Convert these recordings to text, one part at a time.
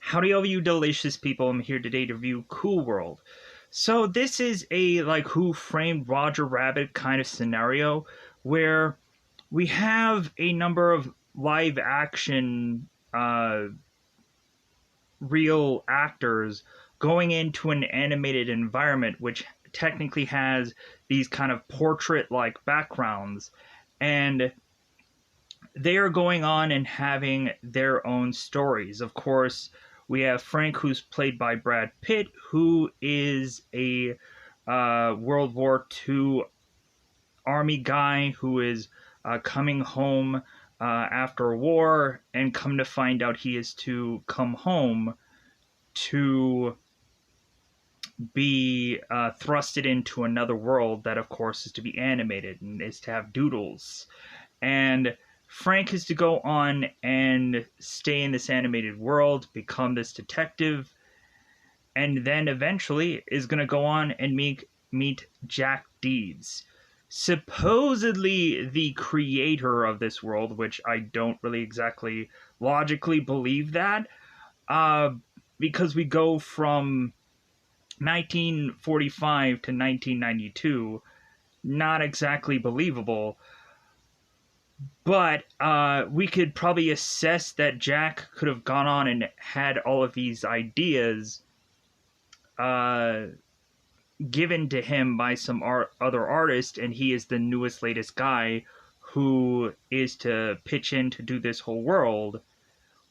Howdy all you delicious people, I'm here today to review Cool World. So this is a like Who Framed Roger Rabbit kind of scenario where we have a number of live action real actors going into an animated environment which technically has these kind of portrait like backgrounds, and they are going on and having their own stories. Of course, we have Frank, who's played by Brad Pitt, who is a World War II Army guy who is coming home after a war, and come to find out he is to come home to be thrusted into another world that, of course, is to be animated and is to have doodles. And Frank is to go on and stay in this animated world, become this detective, and then eventually is going to go on and meet Jack Deeds, supposedly the creator of this world, which I don't really exactly logically believe that, uh, because we go from 1945 to 1992, not exactly believable. But we could probably assess that Jack could have gone on and had all of these ideas uh, given to him by some other artist, and he is the newest, latest guy who is to pitch in to do this whole world.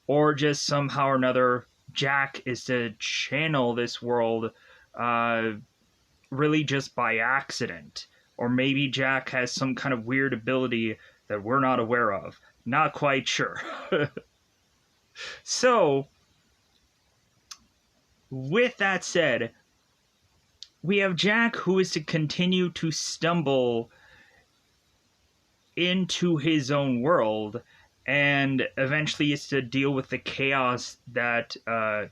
Or just somehow or another, Jack is to channel this world uh, really just by accident. Or maybe Jack has some kind of weird ability that we're not aware of. Not quite sure. So, with that said, we have Jack, who is to continue to stumble into his own world, and eventually is to deal with the chaos that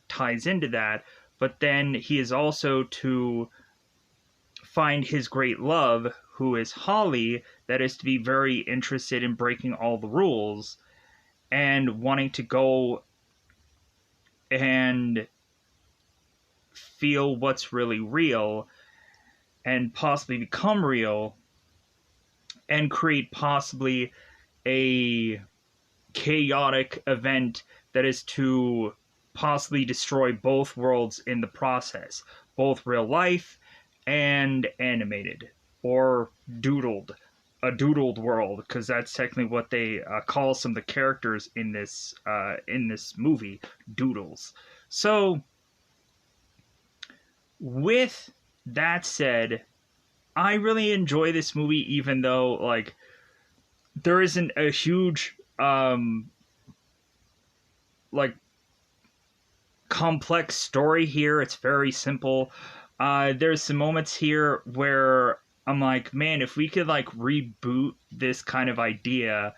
ties into that. But then he is also to find his great love, who is Holly, that is to be very interested in breaking all the rules and wanting to go and feel what's really real and possibly become real and create possibly a chaotic event that is to possibly destroy both worlds in the process, both real life and animated or doodled, a doodled world, because that's technically what they call some of the characters in this movie, doodles. So, with that said, I really enjoy this movie, even though like there isn't a huge like complex story here. It's very simple. There's some moments here where I'm like, man, if we could like reboot this kind of idea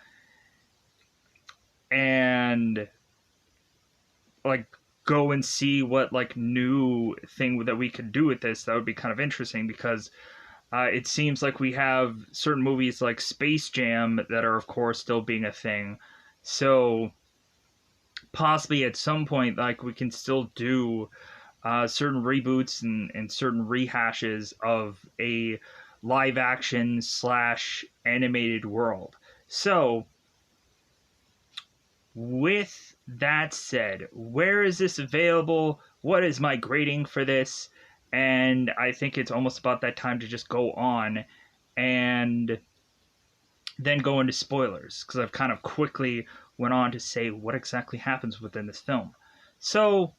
and like go and see what like new thing that we could do with this, that would be kind of interesting, because it seems like we have certain movies like Space Jam that are, of course, still being a thing. So possibly at some point, like we can still do certain reboots and certain rehashes of a live action slash animated world. So, with that said, where is this available? What is my grading for this? And I think it's almost about that time to just go on and then go into spoilers, because I've kind of quickly went on to say what exactly happens within this film. So,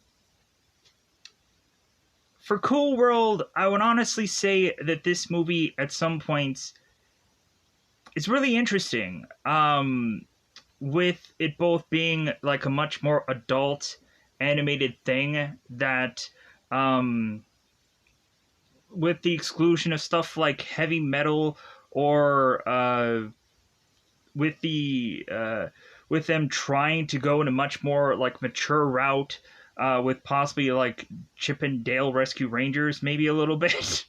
for Cool World, I would honestly say that this movie, at some points, is really interesting. With it both being like a much more adult animated thing that, with the exclusion of stuff like heavy metal, or with the with them trying to go in a much more like mature route, with possibly like Chip and Dale Rescue Rangers, maybe a little bit,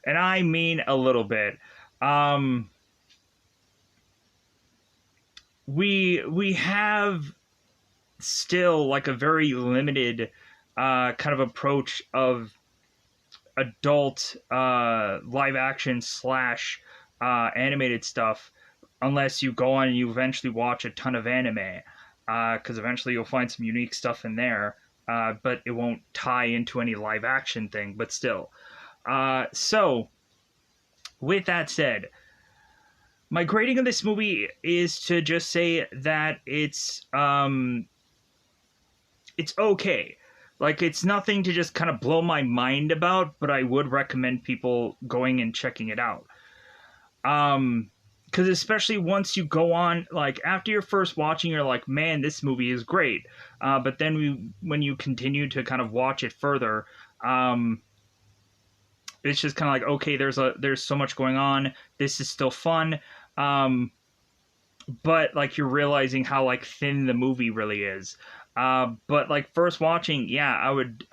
and I mean a little bit. Um, we have still like a very limited kind of approach of adult live action slash animated stuff, unless you go on and you eventually watch a ton of anime, because eventually you'll find some unique stuff in there, but it won't tie into any live action thing, but still. So, with that said, my grading of this movie is to just say that it's okay. Like, it's nothing to just kind of blow my mind about, but I would recommend people going and checking it out. Because especially once you go on, like, after you're first watching, you're like, man, this movie is great. But then when you continue to kind of watch it further, it's just kind of like, okay, there's so much going on. This is still fun. But like you're realizing how like thin the movie really is. But like first watching, yeah, I would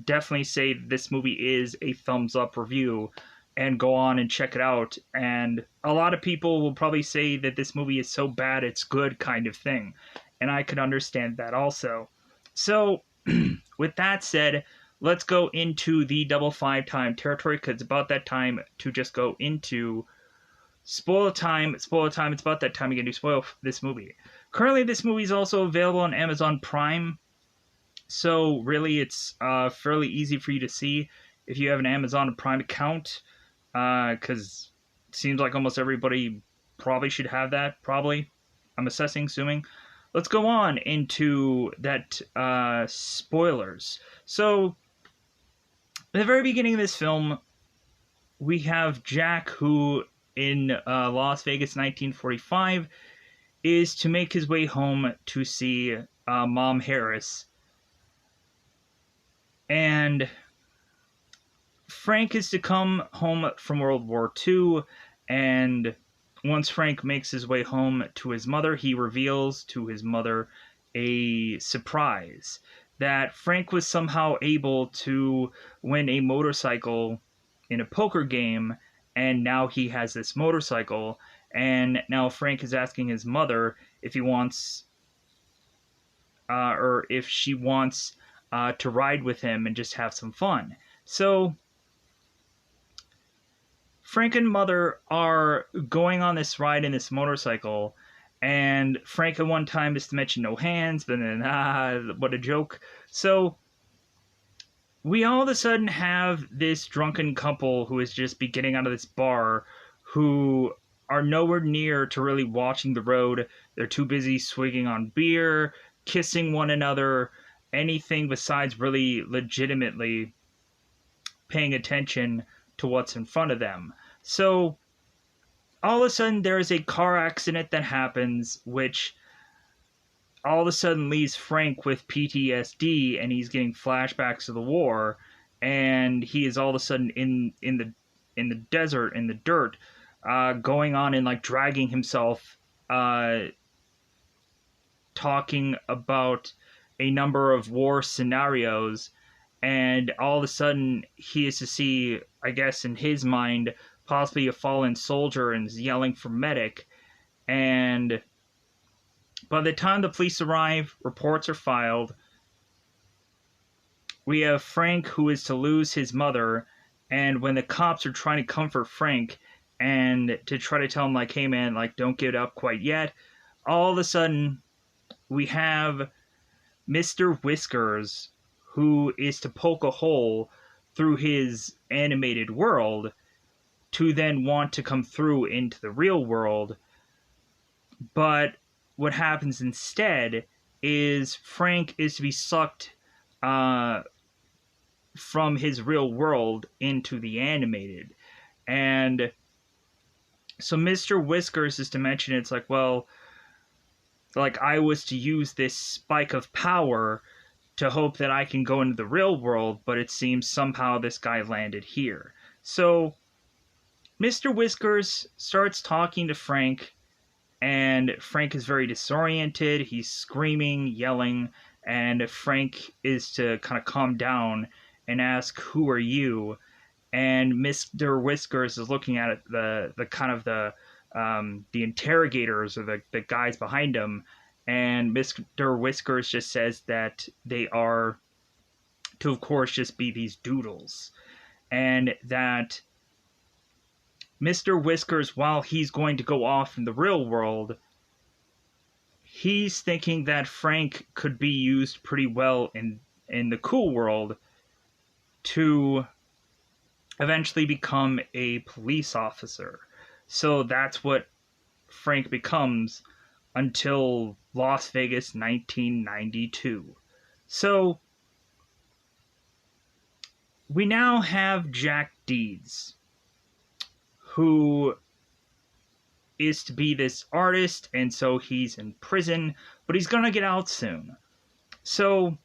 definitely say this movie is a thumbs up review, and go on and check it out. And a lot of people will probably say that this movie is so bad it's good kind of thing, and I could understand that also. So with that said, let's go into the double five time territory, because it's about that time to just go into spoiler time. Spoiler time. It's about that time again to spoil this movie. Currently, this movie is also available on Amazon Prime, so really it's fairly easy for you to see if you have an Amazon Prime account, because it seems like almost everybody probably should have that, probably. I'm assuming. Let's go on into that spoilers. So, at the very beginning of this film, we have Jack, who in Las Vegas 1945 is to make his way home to see Mom Harris. And Frank is to come home from World War II, and once Frank makes his way home to his mother, he reveals to his mother a surprise that Frank was somehow able to win a motorcycle in a poker game, and now he has this motorcycle, and now Frank is asking his mother if he wants, or if she wants to ride with him and just have some fun. So Frank and Mother are going on this ride in this motorcycle, and Frank at one time is to mention no hands, but then, what a joke. So we all of a sudden have this drunken couple who is just be getting out of this bar, who are nowhere near to really watching the road. They're too busy swigging on beer, kissing one another, anything besides really legitimately paying attention to what's in front of them. So all of a sudden there is a car accident that happens, which all of a sudden leaves Frank with PTSD, and he's getting flashbacks of the war, and he is all of a sudden in the desert, in the dirt, going on and like dragging himself, talking about a number of war scenarios, and all of a sudden he is to see, I guess in his mind, possibly a fallen soldier, and is yelling for medic. And by the time the police arrive, reports are filed. We have Frank, who is to lose his mother, and when the cops are trying to comfort Frank and to try to tell him, like, hey man, like, don't give it up quite yet, all of a sudden we have Mr. Whiskers, who is to poke a hole through his animated world to then want to come through into the real world. But what happens instead is Frank is to be sucked from his real world into the animated. And so Mr. Whiskers is to mention, it's like, well, like, I was to use this spike of power to hope that I can go into the real world, but it seems somehow this guy landed here. So Mr. Whiskers starts talking to Frank, and Frank is very disoriented. He's screaming, yelling, and Frank is to kind of calm down and ask, "Who are you?" And Mr. Whiskers is looking at the kind of the interrogators, or the guys behind him, and Mr. Whiskers just says that they are to, of course, just be these doodles. And that Mr. Whiskers, while he's going to go off in the real world, he's thinking that Frank could be used pretty well in the cool world to eventually become a police officer. So that's what Frank becomes until Las Vegas 1992. So we now have Jack Deeds, who is to be this artist, and so he's in prison, but he's gonna get out soon. So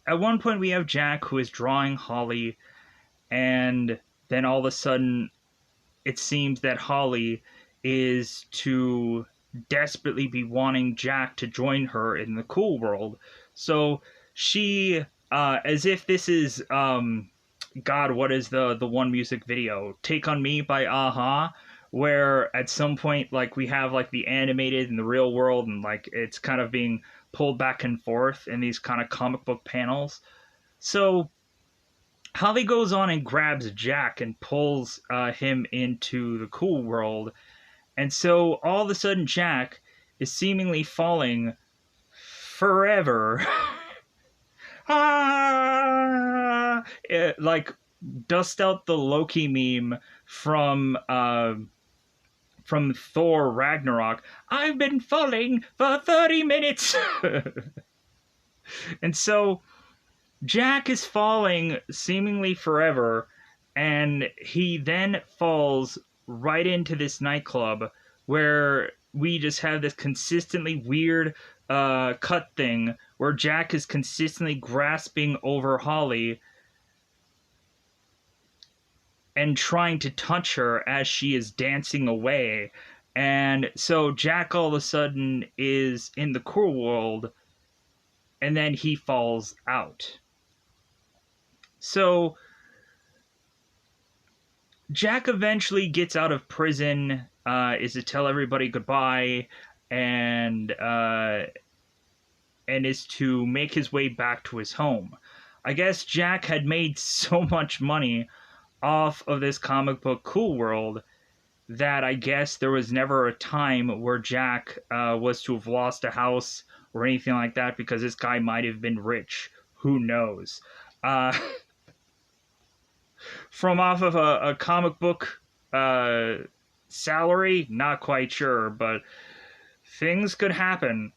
at one point we have Jack, who is drawing Holly, and then all of a sudden it seems that Holly is to desperately be wanting Jack to join her in the cool world. So she, as if this is, God, what is the one music video? Take on Me by a-ha, where at some point, like, we have, like, the animated and the real world, and, like, it's kind of being pulled back and forth in these kind of comic book panels. So Holly goes on and grabs Jack and pulls him into the cool world. And so all of a sudden Jack is seemingly falling forever. Like, dust out the Loki meme from Thor Ragnarok. I've been falling for 30 minutes. And so Jack is falling seemingly forever, and he then falls right into this nightclub where we just have this consistently weird cut thing where Jack is consistently grasping over Holly and trying to touch her as she is dancing away. And so Jack all of a sudden is in the cool world, and then he falls out. So Jack eventually gets out of prison, is to tell everybody goodbye, and is to make his way back to his home. I guess Jack had made so much money off of this comic book cool world that I guess there was never a time where Jack was to have lost a house or anything like that, because this guy might have been rich. Who knows? From off of a comic book salary, not quite sure, but things could happen.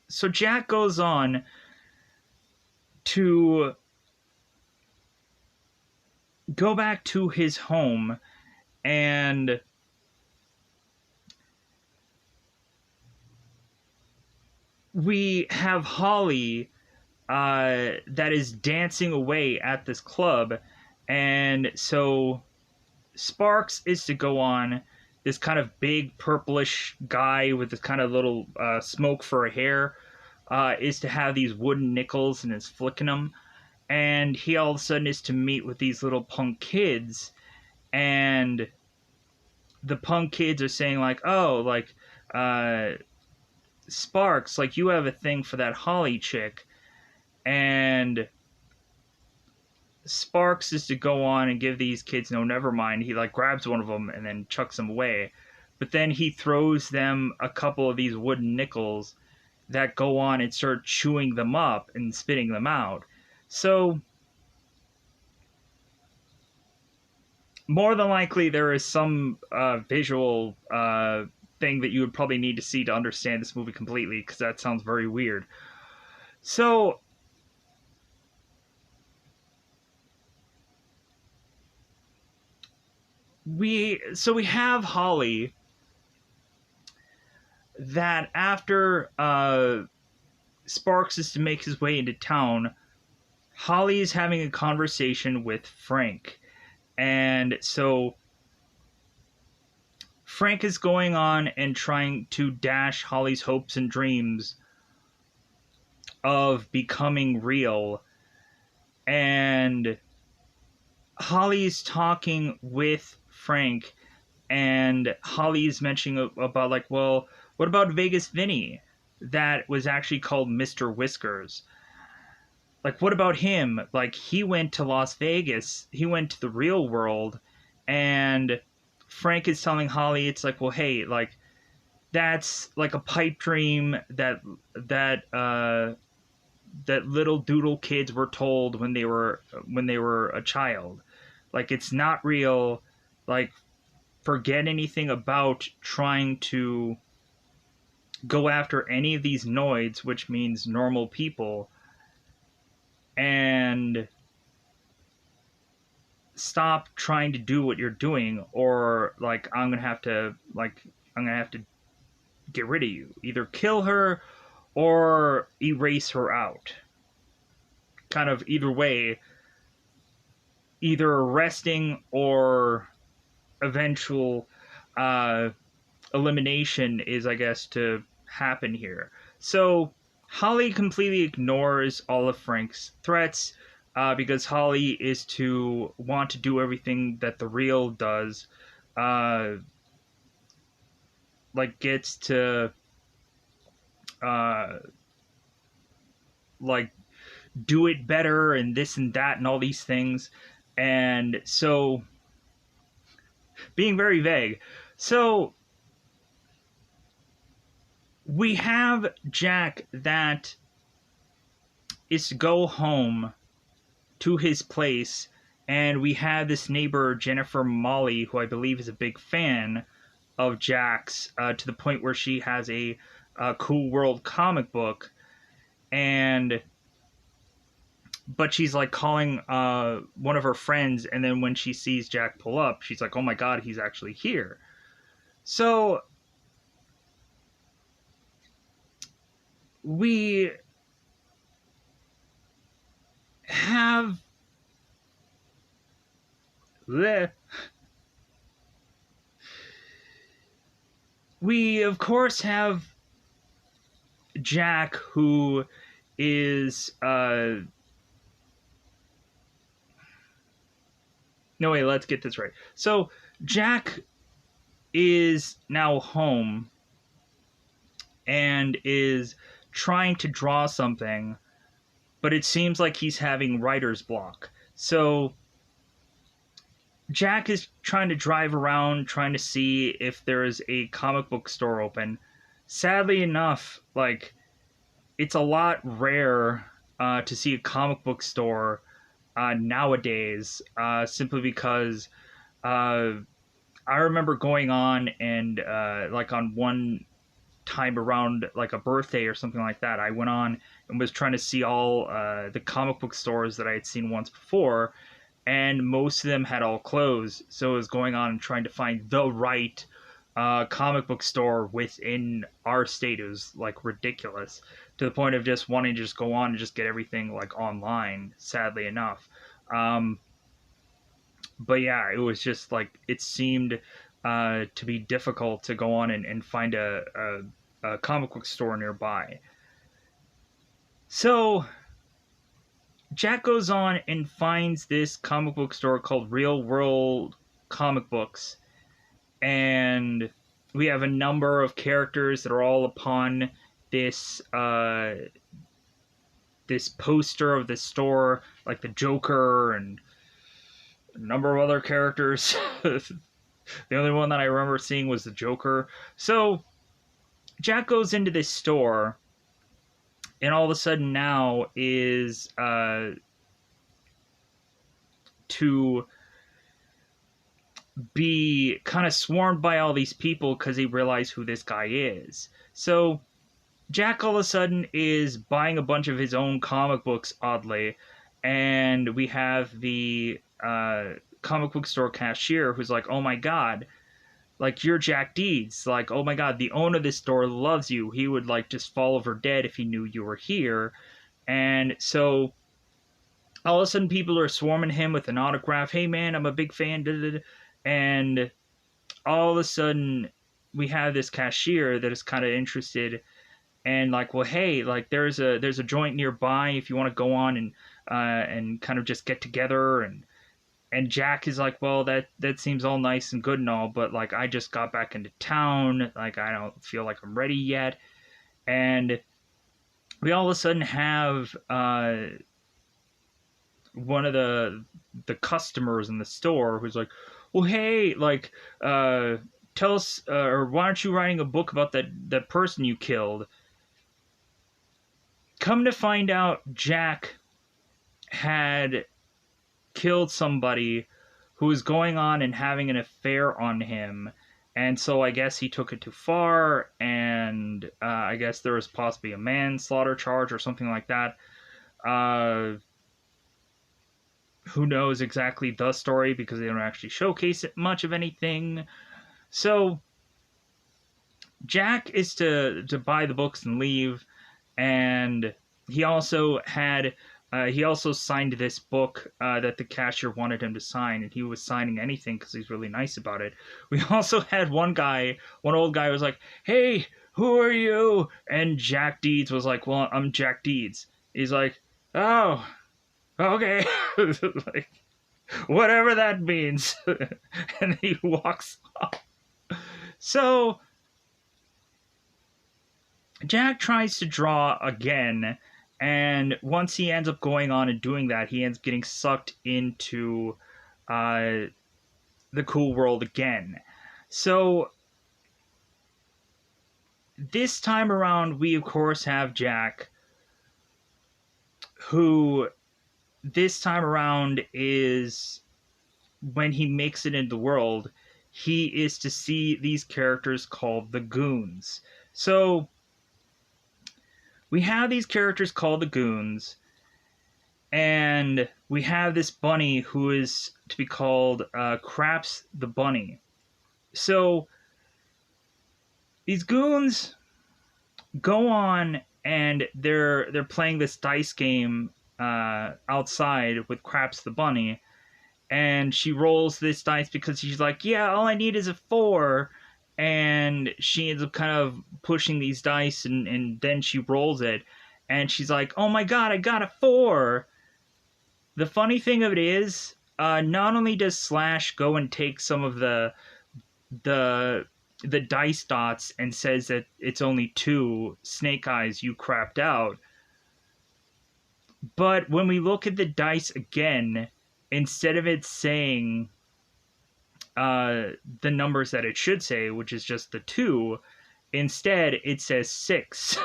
So Jack goes on to go back to his home, and we have Holly that is dancing away at this club. And so Sparks is to go on, this kind of big purplish guy with this kind of little smoke for a hair, is to have these wooden nickels and is flicking them. And he all of a sudden is to meet with these little punk kids, and the punk kids are saying like, oh, like, Sparks, like, you have a thing for that Holly chick. And Sparks is to go on and give these kids, no, never mind. He, like, grabs one of them and then chucks them away. But then he throws them a couple of these wooden nickels that go on and start chewing them up and spitting them out. So more than likely there is some visual thing that you would probably need to see to understand this movie completely, because that sounds very weird. So we have Holly, that after Sparks is to make his way into town, Holly is having a conversation with Frank. And so Frank is going on and trying to dash Holly's hopes and dreams of becoming real. And Holly's talking with Frank and Holly's mentioning about like, well, what about Vegas Vinny? That was actually called Mr. Whiskers. Like, what about him? Like, he went to Las Vegas, he went to the real world, and Frank is telling Holly, it's like, well, hey, like, that's like a pipe dream that little doodle kids were told when they were a child. Like, it's not real. Like, forget anything about trying to go after any of these noids, which means normal people, and stop trying to do what you're doing, or like I'm gonna have to get rid of you. Either kill her or erase her out. Kind of either way, either arresting or eventual uh, elimination is, I guess, to happen here. So Holly completely ignores all of Frank's threats because Holly is to want to do everything that the real does. Uh, like gets to uh, like do it better and this and that and all these things. And so being very vague. So we have Jack that is to go home to his place, and we have this neighbor, Jennifer Molly, who I believe is a big fan of Jack's, to the point where she has a Cool World comic book, and but she's like calling one of her friends, and then when she sees Jack pull up, she's like, "Oh my God, he's actually here!" So we have we of course have Jack, who is no, wait, let's get this right. So Jack is now home and is trying to draw something, but it seems like he's having writer's block. So Jack is trying to drive around, trying to see if there is a comic book store open. Sadly enough, like, it's a lot rare to see a comic book store nowadays, simply because uh, I remember going on and like on one time around like a birthday or something like that, I went on and was trying to see all the comic book stores that I had seen once before, and most of them had all closed. So I was going on and trying to find the right comic book store within our state. It was like ridiculous, to the point of just wanting to just go on and just get everything like online, sadly enough. Um, but yeah, it was just like it seemed to be difficult to go on and find a comic book store nearby. So Jack goes on and finds this comic book store called Real World Comic Books, and we have a number of characters that are all upon this this poster of the store, like the Joker and a number of other characters. The only one that I remember seeing was the Joker. So Jack goes into this store, and all of a sudden now is to be kind of swarmed by all these people because he realized who this guy is. So Jack all of a sudden is buying a bunch of his own comic books, oddly, and we have the comic book store cashier who's like, "Oh my God, like you're Jack Deeds. Like, oh my God, the owner of this store loves you. He would like just fall over dead if he knew you were here." And so all of a sudden people are swarming him with an autograph. "Hey man, I'm a big fan." Da, da, da. And all of a sudden we have this cashier that is kind of interested and like, "Well, hey, like there's a joint nearby if you want to go on and kind of just get together." and Jack is like, well, that seems all nice and good and all, but like I just got back into town, like I don't feel like I'm ready yet. And we all of a sudden have one of the customers in the store who's like, well, hey, like tell us, or why aren't you writing a book about that person you killed? Come to find out, Jack had killed somebody who was going on and having an affair on him. And so I guess he took it too far, and I guess there was possibly a manslaughter charge or something like that. Who knows exactly the story, because they don't actually showcase it much of anything. So Jack is to buy the books and leave, and he also signed this book that the cashier wanted him to sign, and he was signing anything because he's really nice about it. We also had one old guy was like, hey, who are you? And Jack Deeds was like, well, I'm Jack Deeds. He's like, oh, okay. Like, whatever that means. And he walks off. So Jack tries to draw again, and once he ends up going on and doing that, he ends up getting sucked into the cool world again. So this time around, we of course have Jack, who this time around is, when he makes it into the world, he is to see these characters called the Goons. So we have these characters called the Goons, and we have this bunny who is to be called Craps the Bunny. So these Goons go on, and they're playing this dice game outside with Craps the Bunny, and she rolls this dice because she's like, yeah, all I need is a 4. And she ends up kind of pushing these dice, and then she rolls it, and she's like, oh my god, I got a 4. The funny thing of it is, not only does Slash go and take some of the dice dots and says that it's only 2, Snake Eyes, you crapped out, but when we look at the dice again, instead of it saying the numbers that it should say, which is just the 2, instead it says 6.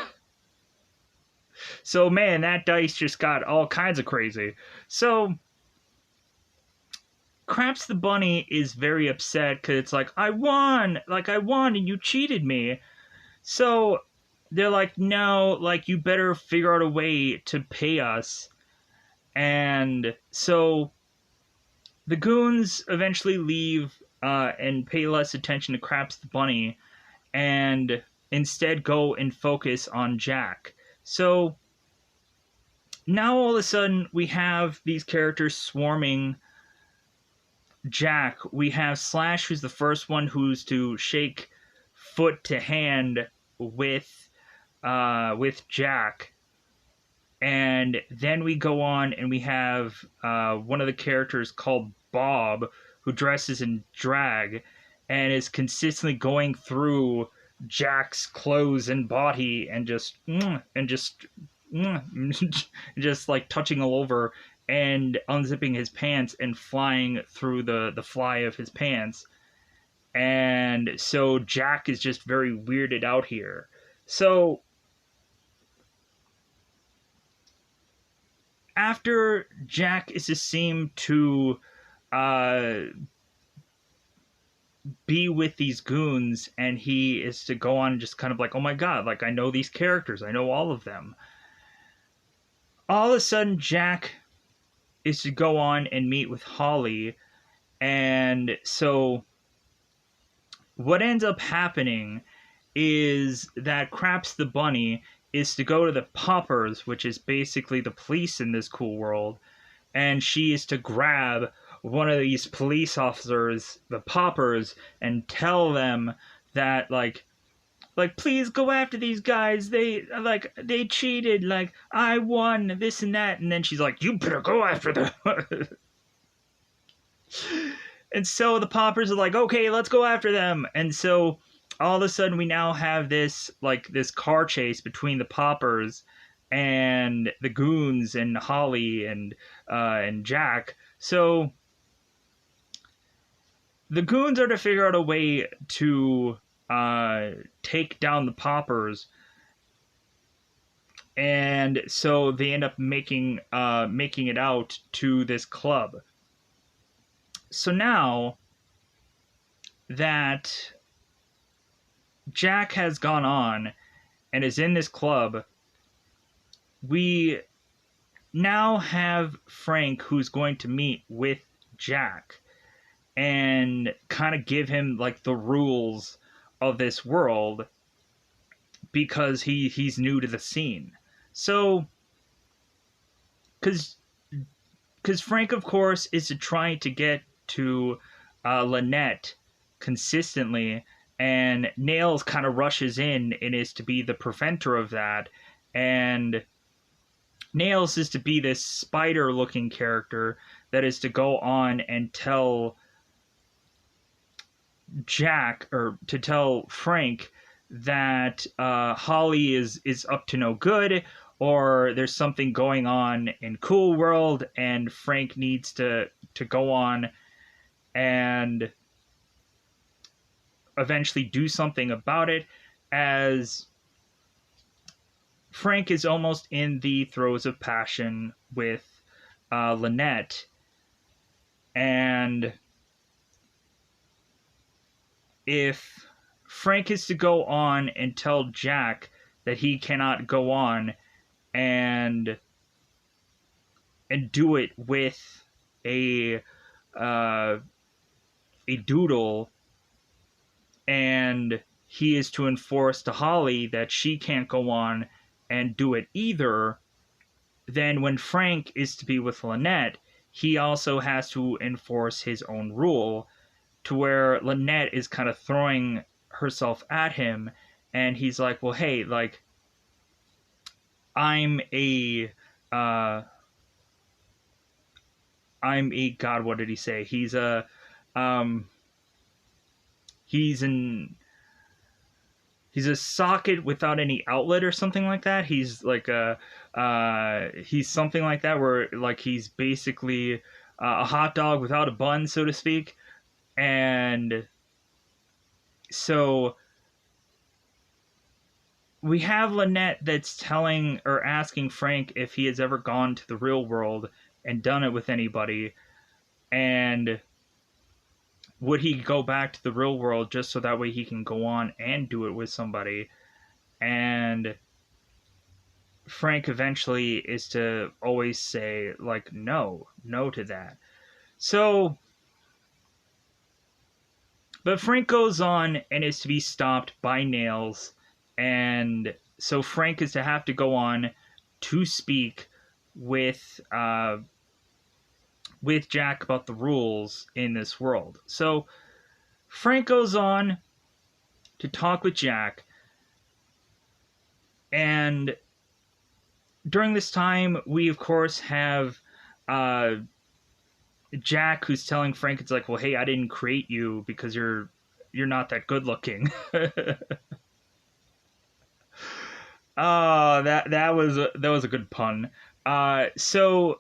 So man, that dice just got all kinds of crazy. So Craps the Bunny is very upset because it's like, I won and you cheated me. So they're like, no, like, you better figure out a way to pay us. And so the Goons eventually leave and pay less attention to Craps the Bunny, and instead go and focus on Jack. So now all of a sudden we have these characters swarming Jack. We have Slash, who's the first one who's to shake foot to hand with Jack. And then we go on and we have one of the characters called Bob, who dresses in drag and is consistently going through Jack's clothes and body and just like touching all over and unzipping his pants and flying through the fly of his pants. And so Jack is just very weirded out here. So after Jack is to seem to be with these Goons, and he is to go on just kind of like, oh my god, like, I know these characters, I know all of them. All of a sudden, Jack is to go on and meet with Holly, and so what ends up happening is that Craps the Bunny is to go to the Poppers, which is basically the police in this cool world, and she is to grab one of these police officers, the Poppers, and tell them that, like, please go after these guys, they cheated, like, I won, this and that. And then she's like, you better go after them. And so the poppers are like, okay, let's go after them. And so all of a sudden we now have this car chase between the poppers and the goons and Holly and Jack. So the goons are to figure out a way to take down the poppers, and so they end up making it out to this club. So now that Jack has gone on and is in this club, we now have Frank, who's going to meet with Jack and kind of give him like the rules of this world, because he's new to the scene. So because Frank, of course, is trying to get to Lynette consistently, and Nails kind of rushes in and is to be the preventer of that. And Nails is to be this spider-looking character that is to go on and tell Jack, or to tell Frank, that Holly is up to no good, or there's something going on in Cool World, and Frank needs to go on and eventually do something about it, as Frank is almost in the throes of passion with Lynette. And if Frank is to go on and tell Jack that he cannot go on and do it with a doodle, and he is to enforce to Holly that she can't go on and do it either, then when Frank is to be with Lynette, he also has to enforce his own rule, to where Lynette is kind of throwing herself at him, and he's like, well, hey, like, I'm a God, what did he say? He's a he's a socket without any outlet or something like that. He's like he's something like that, where like he's basically a hot dog without a bun, so to speak. And so we have Lynette that's telling or asking Frank if he has ever gone to the real world and done it with anybody, and would he go back to the real world just so that way he can go on and do it with somebody. And Frank eventually is to always say, like, no to that. So, but Frank goes on and is to be stopped by Nails, and so Frank is to have to go on to speak with Jack about the rules in this world. So Frank goes on to talk with Jack, and during this time, we of course have Jack, who's telling Frank, it's like, well, hey, I didn't create you because you're not that good looking. That was a good pun. So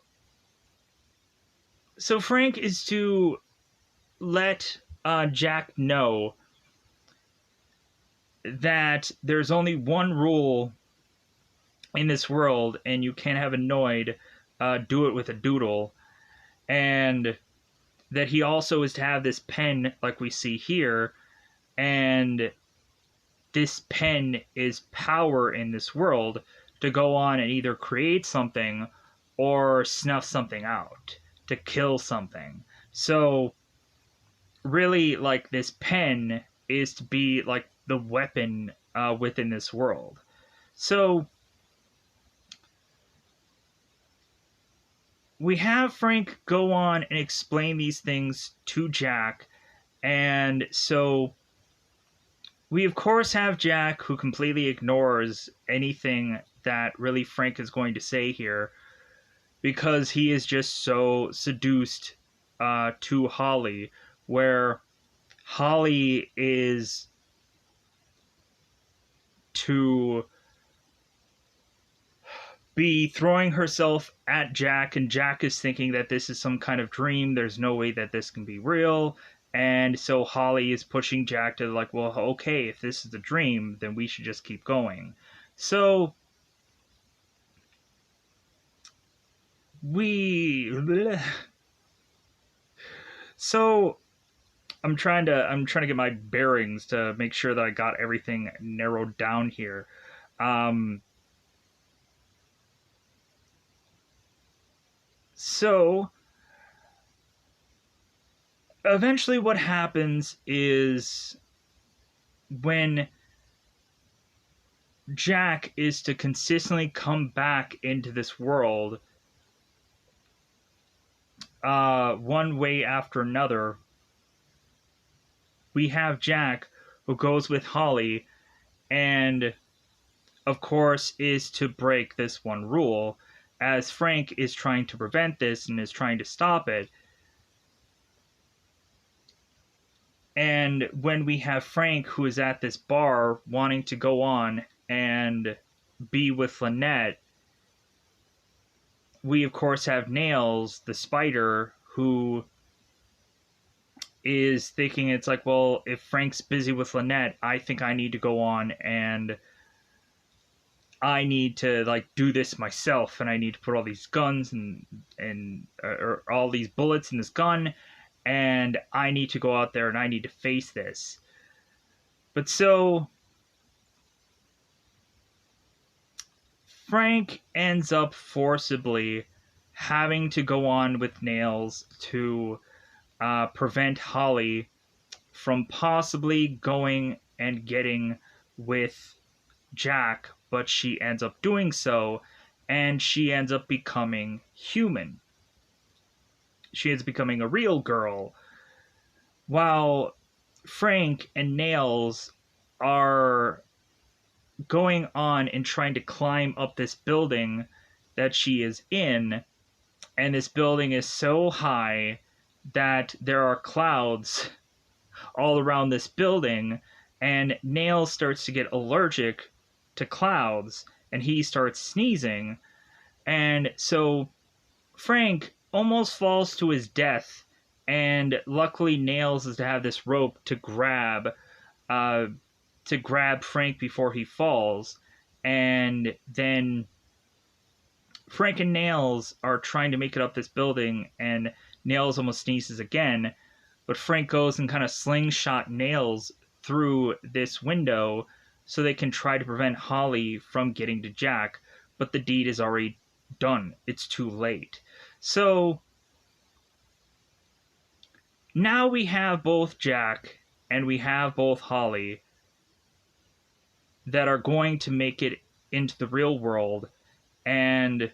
Frank is to let Jack know that there's only one rule in this world, and you can't have annoyed do it with a doodle, and that he also is to have this pen like we see here, and this pen is power in this world to go on and either create something or snuff something out, to kill something. So really, like, this pen is to be like the weapon within this world. So we have Frank go on and explain these things to Jack, and so we of course have Jack, who completely ignores anything that really Frank is going to say here, because he is just so seduced to Holly, where Holly is to be throwing herself at Jack, and Jack is thinking that this is some kind of dream. There's no way that this can be real. And so Holly is pushing Jack to, like, well, okay, if this is a dream, then we should just keep going. So so I'm trying to get my bearings to make sure that I got everything narrowed down here. So eventually what happens is, when Jack is to consistently come back into this world, one way after another, we have Jack, who goes with Holly, and of course is to break this one rule, as Frank is trying to prevent this and is trying to stop it. And when we have Frank, who is at this bar wanting to go on and be with Lynette, we of course have Nails, the spider, who is thinking, it's like, well, if Frank's busy with Lynette, I think I need to go on and I need to, like, do this myself, and I need to put all these guns and or all these bullets in this gun, and I need to go out there and I need to face this. But so Frank ends up forcibly having to go on with Nails to prevent Holly from possibly going and getting with Jack, but she ends up doing so, and she ends up becoming human. She is becoming a real girl, while Frank and Nails are going on and trying to climb up this building that she is in, and this building is so high that there are clouds all around this building, and Nails starts to get allergic to clouds, and he starts sneezing, and so Frank almost falls to his death, and luckily Nails is to have this rope to grab Frank before he falls, and then Frank and Nails are trying to make it up this building, and Nails almost sneezes again, but Frank goes and kind of slingshot Nails through this window so they can try to prevent Holly from getting to Jack, but the deed is already done. It's too late. So now we have both Jack and we have both Holly that are going to make it into the real world, and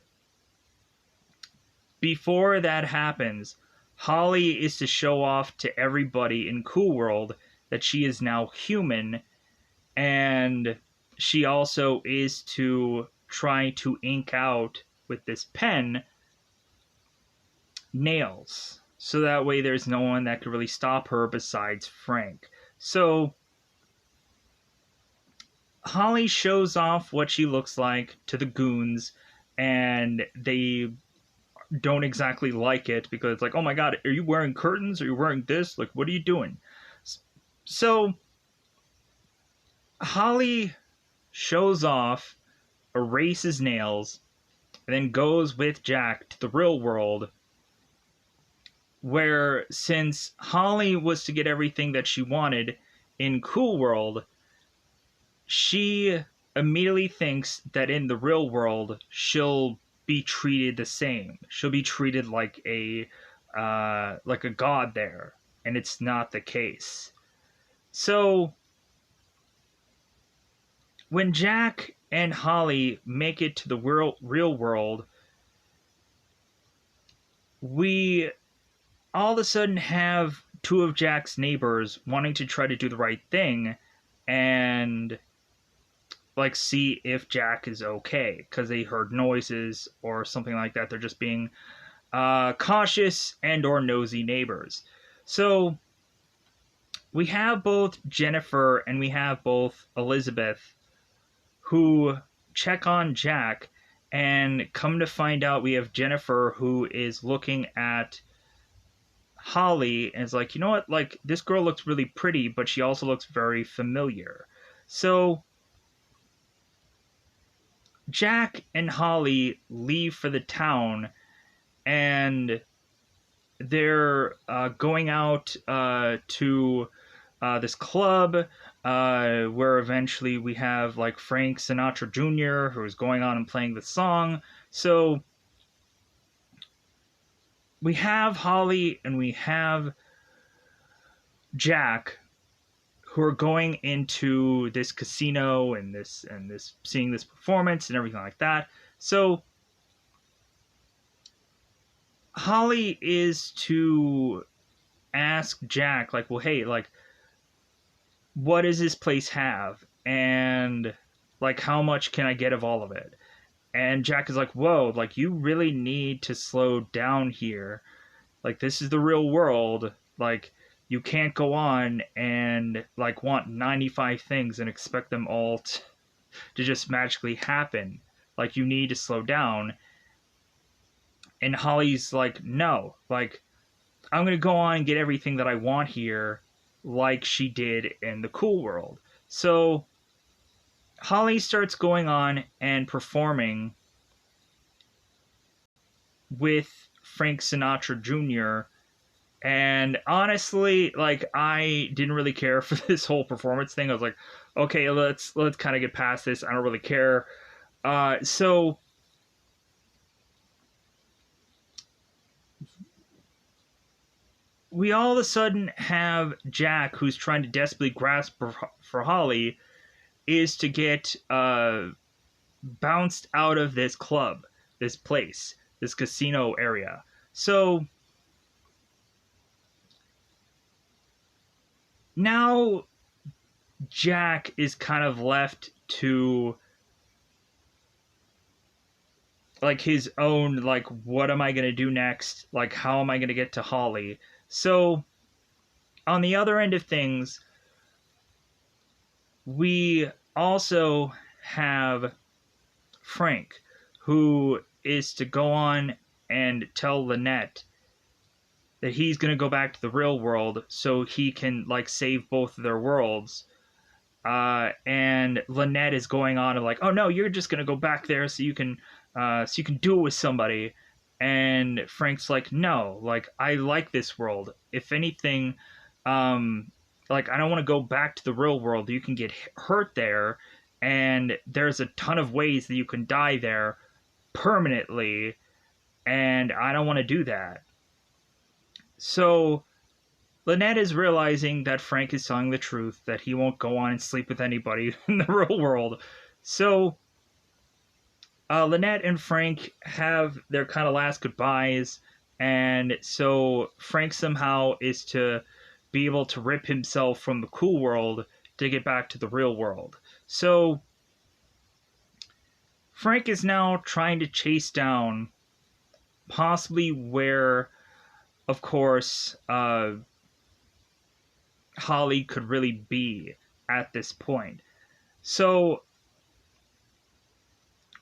before that happens, Holly is to show off to everybody in Cool World that she is now human, and she also is to try to ink out with this pen Nails, so that way there's no one that could really stop her besides Frank. So Holly shows off what she looks like to the goons, and they don't exactly like it, because it's like, oh my god, are you wearing curtains? Are you wearing this? Like, what are you doing? So Holly shows off, erases Nails, and then goes with Jack to the real world, where, since Holly was to get everything that she wanted in Cool World, she immediately thinks that in the real world she'll be treated the same. She'll be treated like a god there, and it's not the case. So when Jack and Holly make it to the real world, we all of a sudden have two of Jack's neighbors wanting to try to do the right thing and, like, see if Jack is okay, because they heard noises or something like that. They're just being cautious and or nosy neighbors. So we have both Jennifer and we have both Elizabeth who check on Jack, and come to find out we have Jennifer who is looking at Holly and is like, you know what, like this girl looks really pretty, but she also looks very familiar. So Jack and Holly leave for the town, and they're going out to this club where eventually we have like Frank Sinatra Jr., who's going on and playing the song. So we have Holly and we have Jack who are going into this casino and this seeing this performance and everything like that. So Holly is to ask Jack, like, well, hey, like, what does this place have? And, like, how much can I get of all of it? And Jack is like, whoa, like, you really need to slow down here. Like, this is the real world. Like, you can't go on and, like, want 95 things and expect them all to just magically happen. Like, you need to slow down. And Holly's like, no, like, I'm going to go on and get everything that I want here, like she did in the cool world. So Holly starts going on and performing with Frank Sinatra Jr. And honestly, like, I didn't really care for this whole performance thing. I was like, okay, let's kind of get past this. I don't really care. So we all of a sudden have Jack, who's trying to desperately grasp for Holly, is to get bounced out of this club, this place, this casino area. So now Jack is kind of left to like his own, like, what am I going to do next? Like, how am I going to get to Holly? So on the other end of things, we also have Frank, who is to go on and tell Lynette that he's going to go back to the real world so he can, like, save both of their worlds. And Lynette is going on and like, oh no, you're just going to go back there so you can do it with somebody. And Frank's like, no, like, I like this world. If anything, like, I don't want to go back to the real world. You can get hurt there, and there's a ton of ways that you can die there permanently, and I don't want to do that. So Lynette is realizing that Frank is telling the truth, that he won't go on and sleep with anybody in the real world. So Lynette and Frank have their kind of last goodbyes, and so Frank somehow is to be able to rip himself from the cool world to get back to the real world. So Frank is now trying to chase down possibly where, of course, Holly could really be at this point. So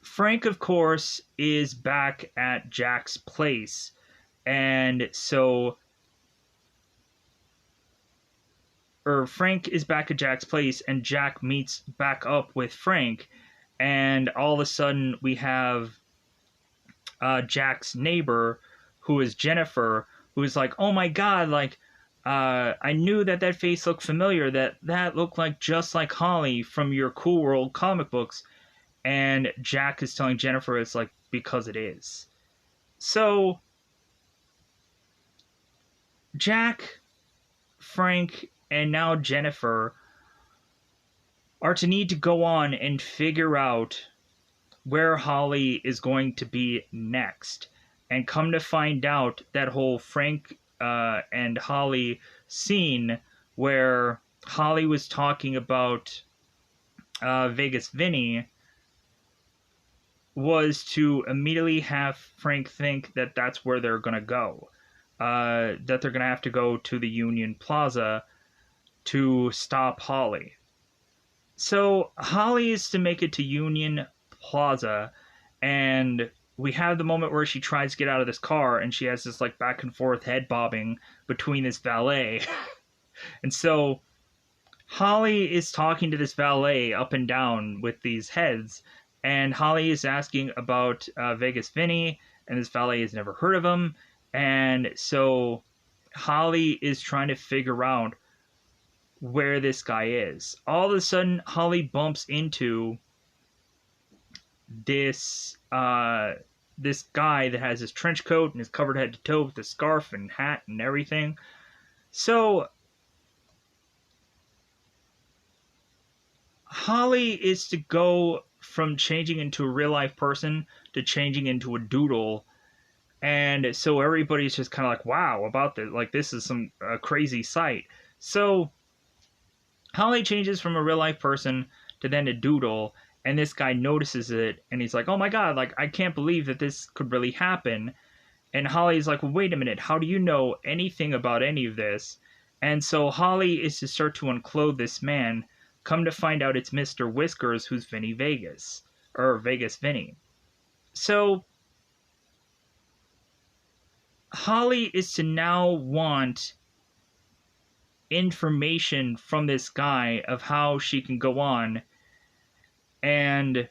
Frank, of course, is back at Jack's place, and so Frank is back at Jack's place, and Jack meets back up with Frank, and all of a sudden we have Jack's neighbor, who is Jennifer, who is like, oh my god, like, I knew that face looked familiar, that looked like just like Holly from your Cool World comic books. And Jack is telling Jennifer it's like, because it is. So Jack, Frank, and now Jennifer are to need to go on and figure out where Holly is going to be next. And come to find out, that whole Frank and Holly scene where Holly was talking about Vegas Vinny was to immediately have Frank think that that's where they're going to go. That they're going to have to go to the Union Plaza to stop Holly. So Holly is to make it to Union Plaza, and we have the moment where she tries to get out of this car, and she has this like back and forth head bobbing between this valet. And so Holly is talking to this valet up and down with these heads, and Holly is asking about Vegas Vinny, and this valet has never heard of him, and so Holly is trying to figure out where this guy is. All of a sudden, Holly bumps into this guy that has his trench coat and is covered head to toe with a scarf and hat and everything. So Holly is to go from changing into a real life person to changing into a doodle, and so everybody's just kind of like, wow, about this, like this is some crazy sight. So Holly changes from a real life person to then a doodle, and this guy notices it, and he's like, oh my god, like I can't believe that this could really happen. And Holly's like, well, wait a minute, how do you know anything about any of this? And so Holly is to start to unclothe this man. Come to find out it's Mr. Whiskers, who's Vinny Vegas, or Vegas Vinny. So Holly is to now want information from this guy of how she can go on and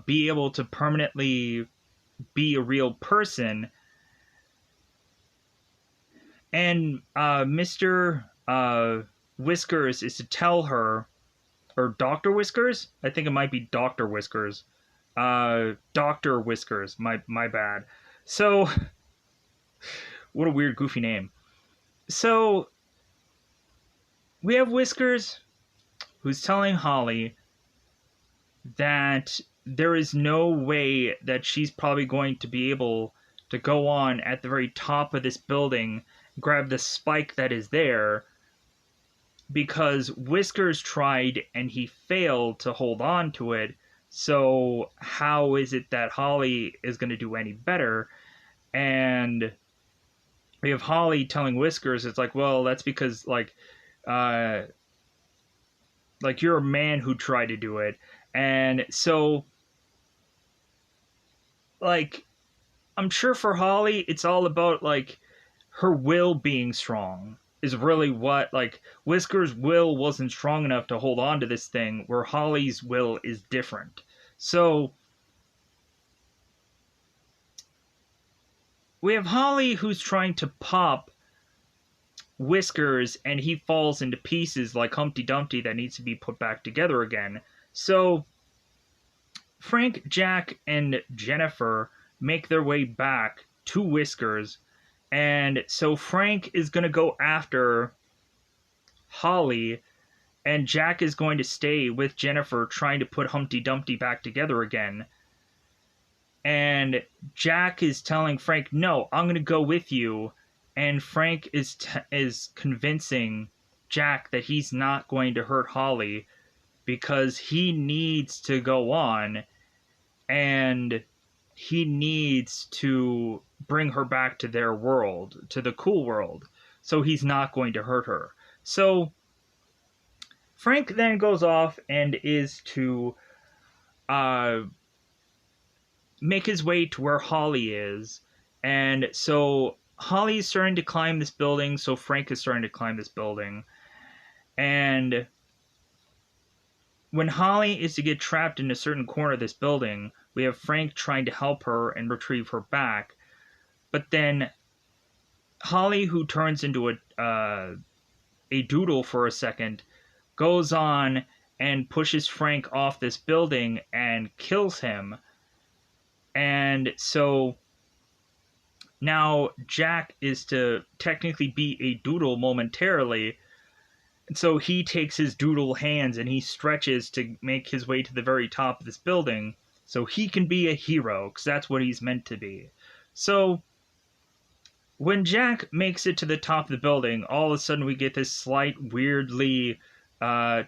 be able to permanently be a real person. And Mr. Whiskers is to tell her, or Dr. Whiskers? I think it might be Dr. Whiskers. Dr. Whiskers, my bad. So, what a weird, goofy name. So, we have Whiskers, who's telling Holly that there is no way that she's probably going to be able to go on at the very top of this building, grab the spike that is there, because Whiskers tried and he failed to hold on to it. So how is it that Holly is going to do any better? And we have Holly telling Whiskers, it's like, well, that's because like you're a man who tried to do it. And so like I'm sure for Holly it's all about like her will being strong is really what, like, Whiskers' will wasn't strong enough to hold on to this thing, where Holly's will is different. So we have Holly who's trying to pop Whiskers, and he falls into pieces like Humpty Dumpty that needs to be put back together again. So Frank, Jack, and Jennifer make their way back to Whiskers, and so Frank is going to go after Holly, and Jack is going to stay with Jennifer trying to put Humpty Dumpty back together again. And Jack is telling Frank, no, I'm going to go with you. And Frank is convincing Jack that he's not going to hurt Holly because he needs to go on, and he needs to bring her back to their world, to the cool world. So he's not going to hurt her. So Frank then goes off and is to make his way to where Holly is. And so Holly's starting to climb this building, so Frank is starting to climb this building. And when Holly is to get trapped in a certain corner of this building, we have Frank trying to help her and retrieve her back. But then Holly, who turns into a doodle for a second, goes on and pushes Frank off this building and kills him. And so now Jack is to technically be a doodle momentarily. And so he takes his doodle hands and he stretches to make his way to the very top of this building so he can be a hero, because that's what he's meant to be. So when Jack makes it to the top of the building, all of a sudden we get this slight, weirdly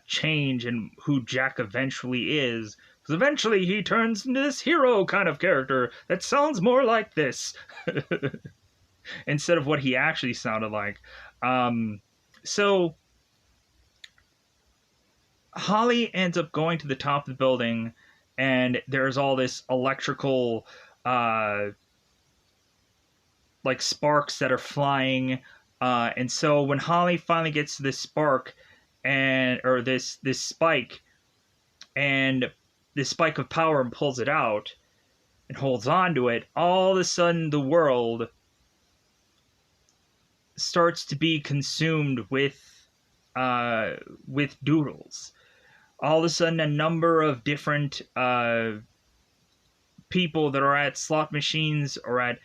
change in who Jack eventually is. Because eventually he turns into this hero kind of character that sounds more like this instead of what he actually sounded like. So Holly ends up going to the top of the building, and there's all this electrical, like sparks that are flying. And so when Holly finally gets to this spark, or this spike, and this spike of power, and pulls it out and holds on to it, all of a sudden the world starts to be consumed with doodles. All of a sudden, a number of different people that are at slot machines or at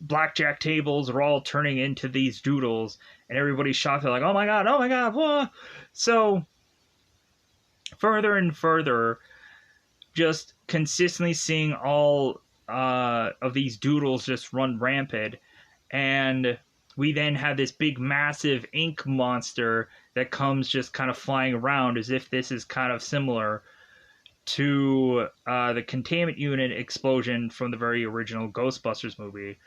blackjack tables are all turning into these doodles, and everybody's shocked. They're like, oh my god, whoa. So, further and further, just consistently seeing all of these doodles just run rampant, and we then have this big massive ink monster that comes just kind of flying around, as if this is kind of similar to the containment unit explosion from the very original Ghostbusters movie.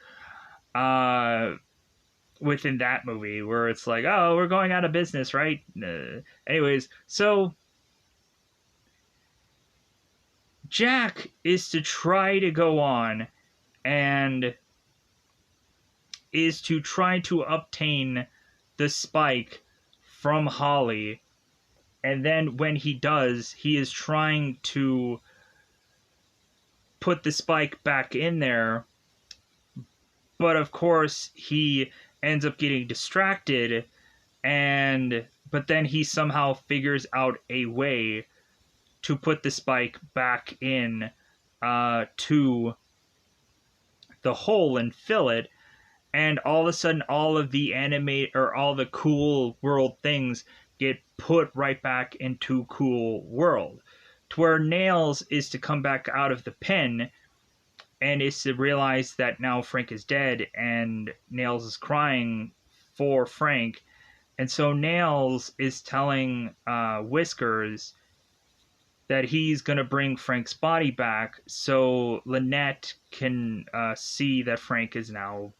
Within that movie, where it's like, oh, we're going out of business, right? Anyways, so Jack is to try to go on and is to try to obtain the spike from Holly. And then when he does, he is trying to put the spike back in there. But of course, he ends up getting distracted, but then he somehow figures out a way to put the spike back in to the hole and fill it. And all of a sudden, all of the all the cool world things get put right back into Cool World. To where Nails is to come back out of the pen and is to realize that now Frank is dead, and Nails is crying for Frank. And so Nails is telling Whiskers that he's going to bring Frank's body back so Lynette can see that Frank is now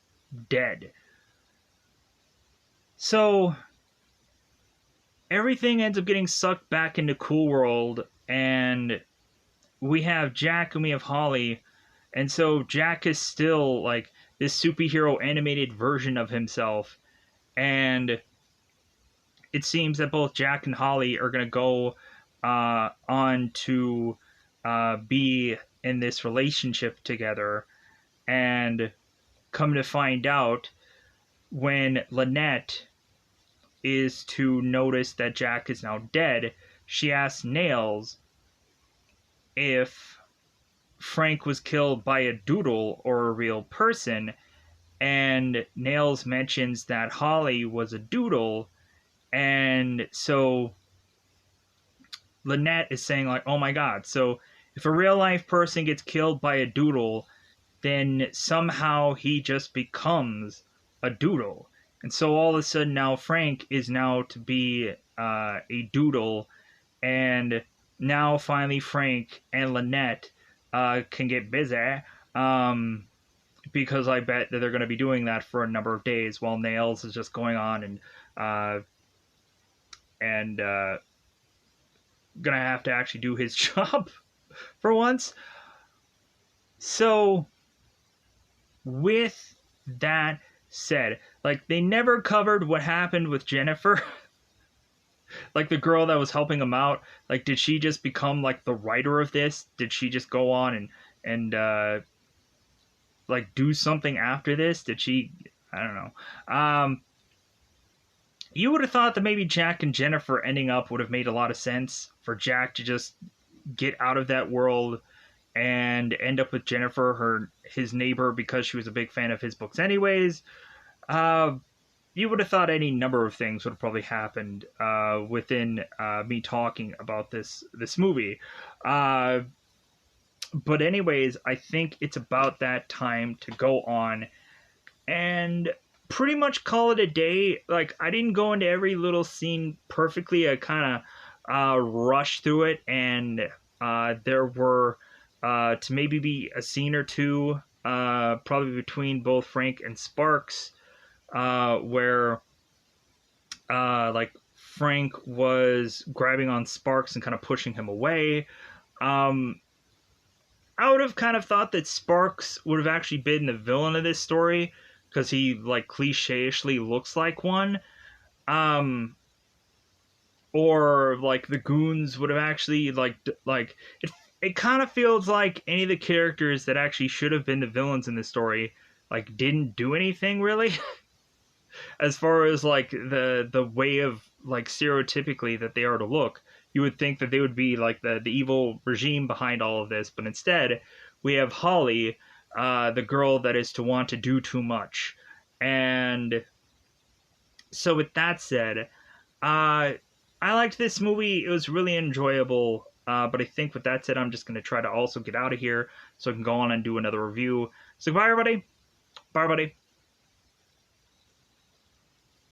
dead. So everything ends up getting sucked back into Cool World, and we have Jack and we have Holly. And so Jack is still like this superhero animated version of himself, and it seems that both Jack and Holly are going to go on to be in this relationship together. And come to find out, when Lynette is to notice that Jack is now dead, she asks Nails if Frank was killed by a doodle or a real person, and Nails mentions that Holly was a doodle, and so Lynette is saying like, oh my god, so if a real life person gets killed by a doodle, then somehow he just becomes a doodle. And so all of a sudden now Frank is now to be a doodle, and now finally Frank and Lynette can get busy, because I bet that they're going to be doing that for a number of days while Nails is just going on and gonna have to actually do his job for once. So with that said, like, they never covered what happened with Jennifer. Like, the girl that was helping him out, like, did she just become like the writer of this? Did she just go on and like do something after this? Did she? I don't know. You would have thought that maybe Jack and Jennifer ending up would have made a lot of sense, for Jack to just get out of that world and end up with Jennifer, his neighbor, because she was a big fan of his books anyways. You would have thought any number of things would have probably happened within me talking about this movie. But anyways, I think it's about that time to go on and pretty much call it a day. Like, I didn't go into every little scene perfectly. I kind of rushed through it, and there were to maybe be a scene or two, probably between both Frank and Sparks, where like Frank was grabbing on Sparks and kind of pushing him away. Um, I would have kind of thought that Sparks would have actually been the villain of this story because he like cliche-ishly looks like one. Um, or like the goons would have actually like it kind of feels like any of the characters that actually should have been the villains in the story like didn't do anything really as far as like the way of like stereotypically that they are to look. You would think that they would be like the evil regime behind all of this, but instead we have Holly, the girl that is to want to do too much. And so with that said, uh I liked this movie. It was really enjoyable. But I think with that said, I'm just going to try to also get out of here so I can go on and do another review. So, bye, everybody. Bye, everybody.